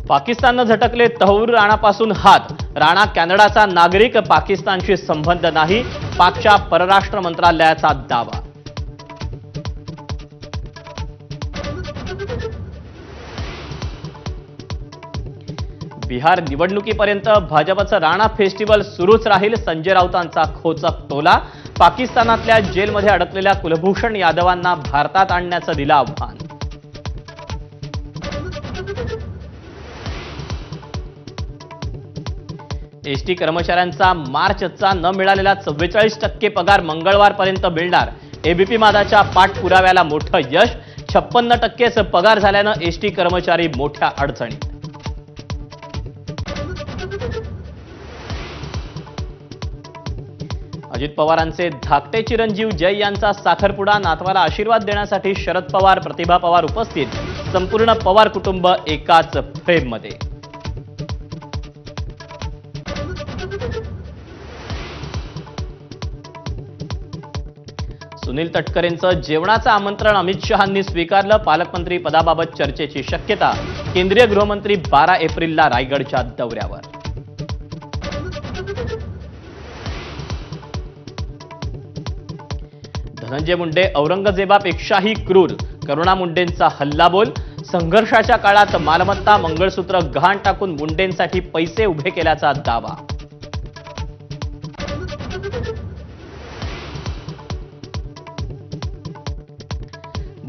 पाकिस्ताननं झटकले तहूर राणापासून हात. राणा कॅनडाचा नागरिक, पाकिस्तानशी संबंध नाही, पाकच्या परराष्ट्र मंत्रालयाचा दावा. बिहार निवडणुकीपर्यंत भाजपचं राणा फेस्टिवल सुरूच राहील, संजय राऊतांचा खोचक टोला. पाकिस्तानातल्या जेलमध्ये अडकलेल्या कुलभूषण यादवांना भारतात आणण्याचं दिलं आव्हान. एसटी कर्मचाऱ्यांचा मार्चचा न मिळालेला 44% पगार मंगळवारपर्यंत मिळणार. एबीपी मादाच्या पाठपुराव्याला मोठं यश. 56%च पगार झाल्यानं एसटी कर्मचारी मोठ्या अडचणीत. अजित पवारांचे धाकटे चिरंजीव जय यांचा साखरपुडा. नातवाला आशीर्वाद देण्यासाठी शरद पवार, प्रतिभा पवार उपस्थित. संपूर्ण पवार कुटुंब एकाच फ्रेममध्ये. सुनील तटकरेंचं जेवणाचं आमंत्रण अमित शहांनी स्वीकारलं. पालकमंत्री पदाबाबत चर्चेची शक्यता. केंद्रीय गृहमंत्री 12 एप्रिलला रायगडच्या दौऱ्यावर. धनंजय मुंडे औरंगजेबापेक्षाही क्रूर. करुणा मुंडेंचा हल्लाबोल. संघर्षाच्या काळात मालमत्ता, मंगळसूत्र गहाण टाकून मुंडेंसाठी पैसे उभे केल्याचा दावा.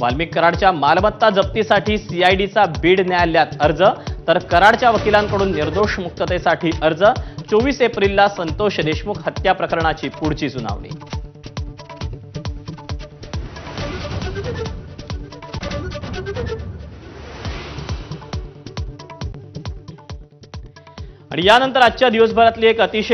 वाल्मिक कराडच्या मालमत्ता जप्तीसाठी सीआयडीचा बीड न्यायालयात अर्ज, तर कराडच्या वकिलांकडून निर्दोष मुक्ततेसाठी अर्ज. 24 एप्रिलला संतोष देशमुख हत्या प्रकरणाची पुढची सुनावणी. आणि यानंतर आजच्या दिवसभरातली एक अतिशय